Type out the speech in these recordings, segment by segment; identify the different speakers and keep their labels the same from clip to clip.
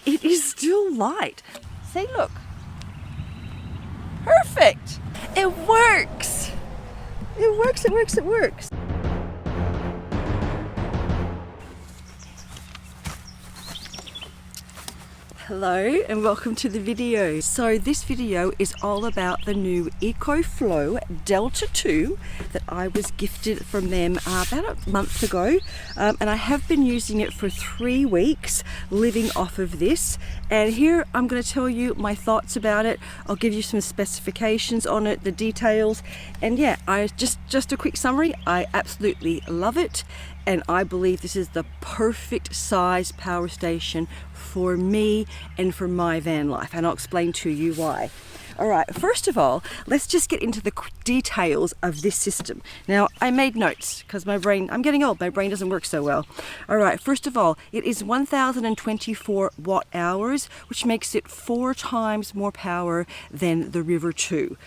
Speaker 1: It is still light. See, look. Perfect. It works. It works, it works, it works. Hello and welcome to the video. So this video is all about the new EcoFlow Delta2 that I was gifted from them about a month ago, and I have been using it for 3 weeks, living off of this. And here I'm going to tell you my thoughts about it. I'll give you some specifications on it, the details, and yeah, just a quick summary. I absolutely love it, and I believe this is the perfect size power station for me and for my van life, and I'll explain to you why. All right, first of all, let's just get into the details of this system. Now, I made notes because I'm getting old, my brain doesn't work so well. All right, first of all, it is 1024 watt hours, which makes it 4 times more power than the River 2.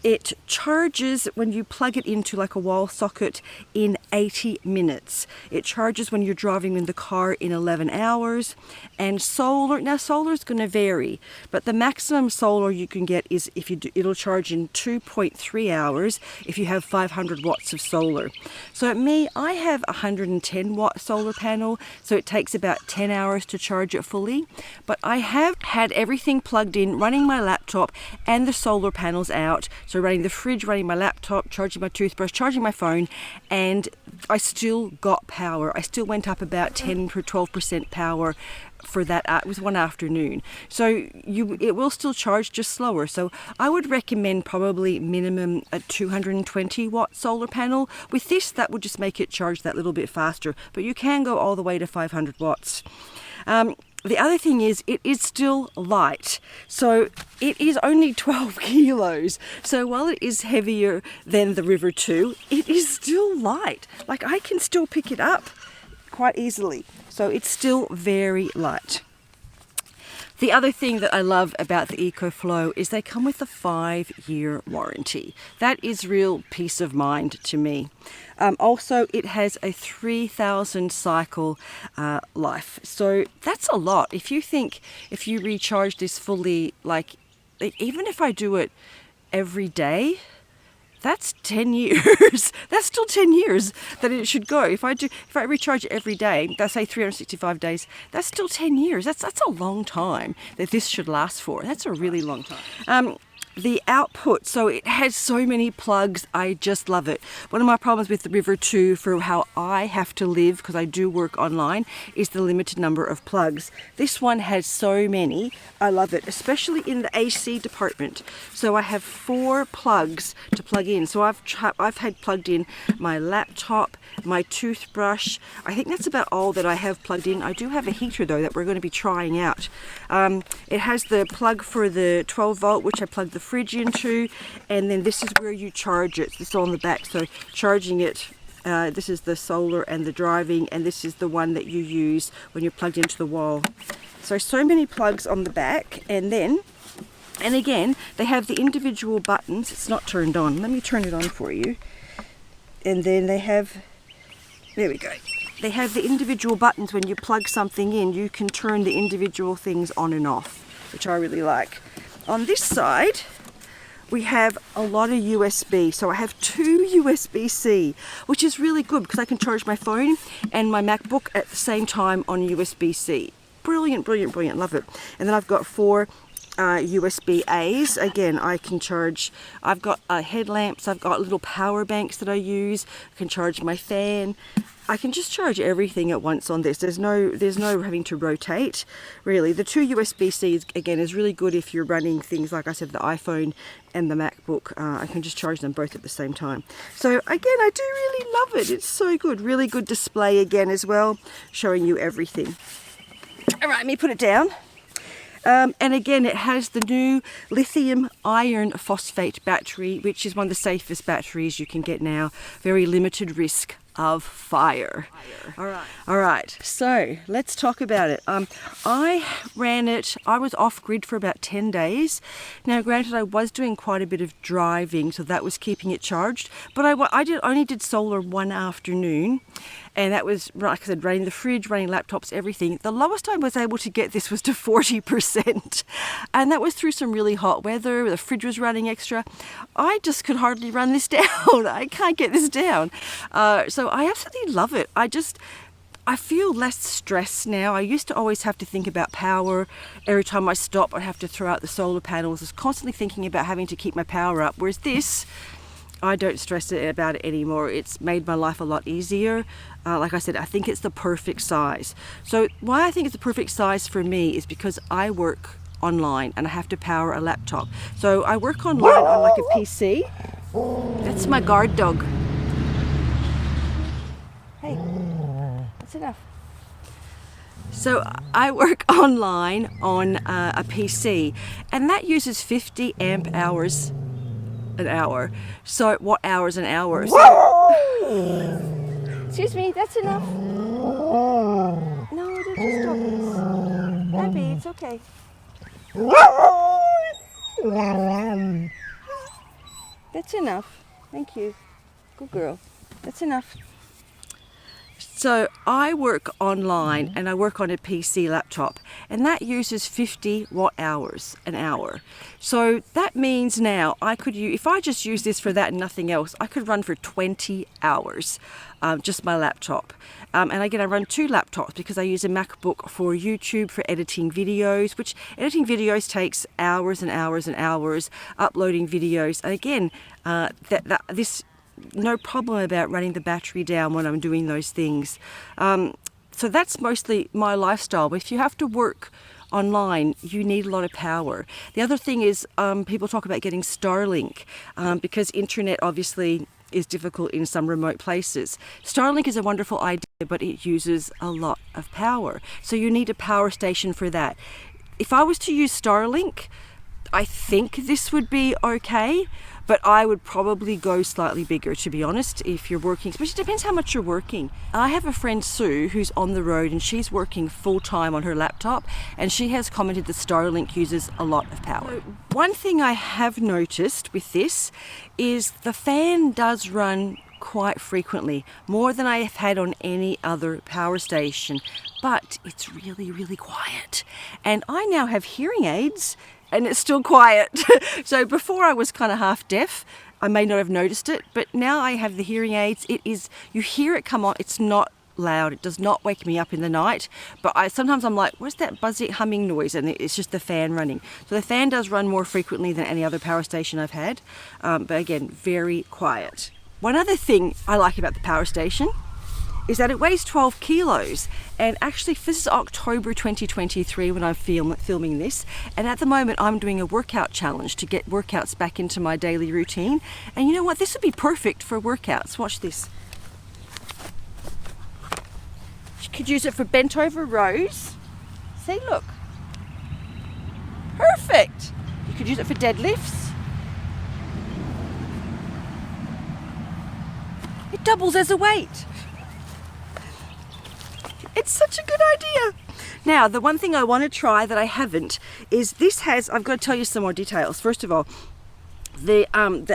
Speaker 1: It charges when you plug it into like a wall socket in 80 minutes. It charges when you're driving in the car in 11 hours. And solar, now solar is going to vary, but the maximum solar you can get is it'll charge in 2.3 hours if you have 500 watts of solar. So at me, I have a 110 watt solar panel, so it takes about 10 hours to charge it fully. But I have had everything plugged in, running my laptop and the solar panels out. So running the fridge, running my laptop, charging my toothbrush, charging my phone, and I still got power. I still went up about 10 or 12% power for that. It was one afternoon. So it will still charge, just slower. So I would recommend probably minimum a 220 watt solar panel. With this, that would just make it charge that little bit faster, but you can go all the way to 500 watts. The other thing is it is still light, so it is only 12 kilos. So while it is heavier than the River 2, it is still light. Like, I can still pick it up quite easily. So it's still very light. The other thing that I love about the EcoFlow is they come with a 5-year warranty. That is real peace of mind to me. Also, it has a 3,000 cycle life. So that's a lot. If you recharge this fully, like even if I do it every day, that's 10 years. That's still 10 years that it should go. If I recharge it every day, that's say 365 days, that's still 10 years. That's a long time that this should last for. That's a really long time. The output, so it has so many plugs. I just love it. One of my problems with the River 2 for how I have to live, because I do work online, is the limited number of plugs. This one has so many. I love it, especially in the AC department. So I have 4 plugs to plug in. So I've had plugged in my laptop, my toothbrush. I think that's about all that I have plugged in. I do have a heater though that we're going to be trying out. It has the plug for the 12 volt, which I plug the fridge into, and then this is where you charge it. This is on the back, so charging it, this is the solar and the driving, and this is the one that you use when you're plugged into the wall. So many plugs on the back, and again, they have the individual buttons. It's not turned on. Let me turn it on for you. And then they have, there we go. They have the individual buttons. When you plug something in, you can turn the individual things on and off, which I really like. On this side, we have a lot of USB. So I have 2 USB-C, which is really good because I can charge my phone and my MacBook at the same time on USB-C. Brilliant, brilliant, brilliant. Love it. And then I've got 4 USB-A's. Again, I can charge, I've got headlamps, I've got little power banks that I use. I can charge my fan. I can just charge everything at once on this. There's no having to rotate, really. The 2 USB-Cs, again, is really good if you're running things, like I said, the iPhone and the MacBook. I can just charge them both at the same time. So again, I do really love it. It's so good. Really good display again as well, showing you everything. All right, let me put it down. And again, it has the new lithium iron phosphate battery, which is one of the safest batteries you can get now. Very limited risk of fire. All right, so let's talk about it. I ran it, I was off grid for about 10 days. Now granted, I was doing quite a bit of driving, so that was keeping it charged, but I only did solar one afternoon, and that was, like I said, running the fridge, running laptops, everything. The lowest I was able to get this was to 40%, and that was through some really hot weather. The fridge was running extra. I just could hardly run this down. I can't get this down. So I absolutely love it. I feel less stressed now. I used to always have to think about power. Every time I stop, I'd have to throw out the solar panels. I was constantly thinking about having to keep my power up, whereas this, I don't stress about it anymore. It's made my life a lot easier. Like I said, I think it's the perfect size. So why I think it's the perfect size for me is because I work online and I have to power a laptop. So I work online on like a PC. That's my guard dog. Hey, that's enough. So I work online on a PC, and that uses 50 amp hours an hour. So watt hours an hour. So, excuse me, that's enough. No, don't just stop this. Abby, it's okay. That's enough. Thank you. Good girl. That's enough. So I work online and I work on a PC laptop, and that uses 50 watt hours an hour. So that means now I could use, if I just use this for that and nothing else, I could run for 20 hours, just my laptop. And again, I run two laptops because I use a MacBook for YouTube for editing videos, which editing videos takes hours and hours and hours, uploading videos. And again, this no problem about running the battery down when I'm doing those things. So that's mostly my lifestyle. But if you have to work online, you need a lot of power. The other thing is people talk about getting Starlink because internet obviously is difficult in some remote places. Starlink is a wonderful idea, but it uses a lot of power. So you need a power station for that. If I was to use Starlink, I think this would be okay, but I would probably go slightly bigger, to be honest, if you're working, especially depends how much you're working. I have a friend, Sue, who's on the road and she's working full-time on her laptop, and she has commented that Starlink uses a lot of power. So one thing I have noticed with this is the fan does run quite frequently, more than I have had on any other power station, but it's really, really quiet. And I now have hearing aids and it's still quiet. So before I was kind of half deaf, I may not have noticed it, but now I have the hearing aids. It is, you hear it come on, it's not loud, it does not wake me up in the night, but sometimes I'm like, what's that buzzy humming noise? And it's just the fan running. So the fan does run more frequently than any other power station I've had, but again, very quiet. One other thing I like about the power station is that it weighs 12 kilos, and actually this is October 2023 when I'm filming this, and at the moment I'm doing a workout challenge to get workouts back into my daily routine. And you know what, this would be perfect for workouts. Watch this. You could use it for bent over rows. See, look, perfect. You could use it for deadlifts. It doubles as a weight. It's such a good idea. Now, the one thing I want to try that I haven't is this has, I've got to tell you some more details. First of all, the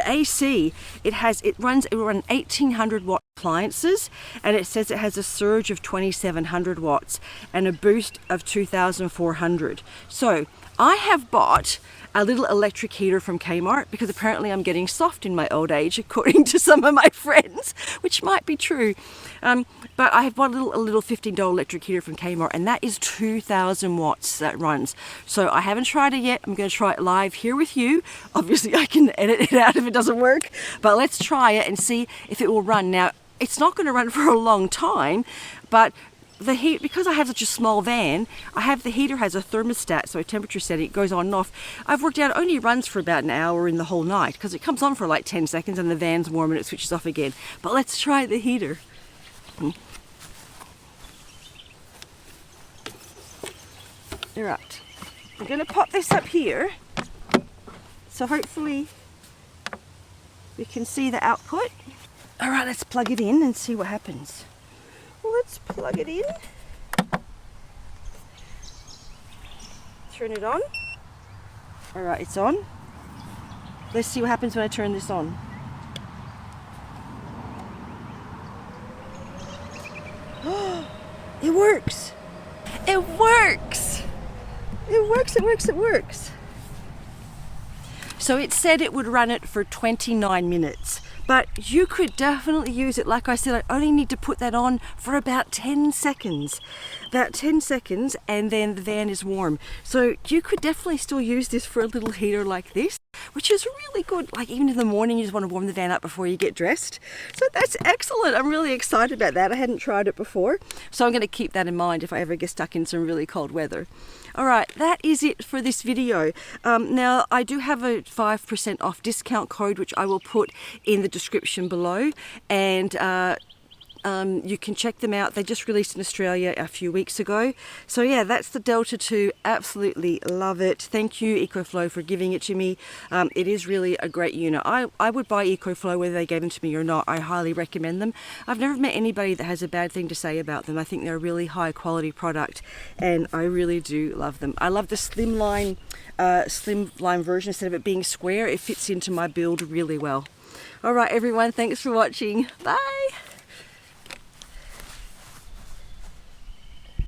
Speaker 1: AC, it runs 1800 watt appliances, and it says it has a surge of 2700 watts and a boost of 2400. So I have bought a little electric heater from Kmart because apparently I'm getting soft in my old age, according to some of my friends, which might be true. But I have bought a little $15 electric heater from Kmart, and that is 2000 watts that runs. So I haven't tried it yet. I'm going to try it live here with you. Obviously I can edit it out if it doesn't work, but let's try it and see if it will run. Now, it's not going to run for a long time, but the heat, because I have such a small van, the heater has a thermostat, so a temperature setting, it goes on and off. I've worked out it only runs for about an hour in the whole night because it comes on for like 10 seconds and the van's warm and it switches off again. But let's try the heater. All right, I'm going to pop this up here, so hopefully we can see the output. All right, let's plug it in and see what happens. Let's plug it in. Turn it on. All right, it's on. Let's see what happens when I turn this on. It works. It works. It works, it works, it works. So it said it would run it for 29 minutes, but you could definitely use it. Like I said, I only need to put that on for about 10 seconds. About 10 seconds and then the van is warm. So you could definitely still use this for a little heater like this, which is really good. Like even in the morning, you just want to warm the van up before you get dressed. So that's excellent. I'm really excited about that. I hadn't tried it before. So I'm going to keep that in mind if I ever get stuck in some really cold weather. All right, that is it for this video. Now, I do have a 5% off discount code, which I will put in the description below. And you can check them out. They just released in Australia a few weeks ago. So yeah, that's the Delta 2. Absolutely love it. Thank you, EcoFlow, for giving it to me. It is really a great unit. I would buy EcoFlow whether they gave them to me or not. I highly recommend them. I've never met anybody that has a bad thing to say about them. I think they're a really high quality product and I really do love them. I love the slimline version. Instead of it being square, it fits into my build really well. All right, everyone, thanks for watching. Bye.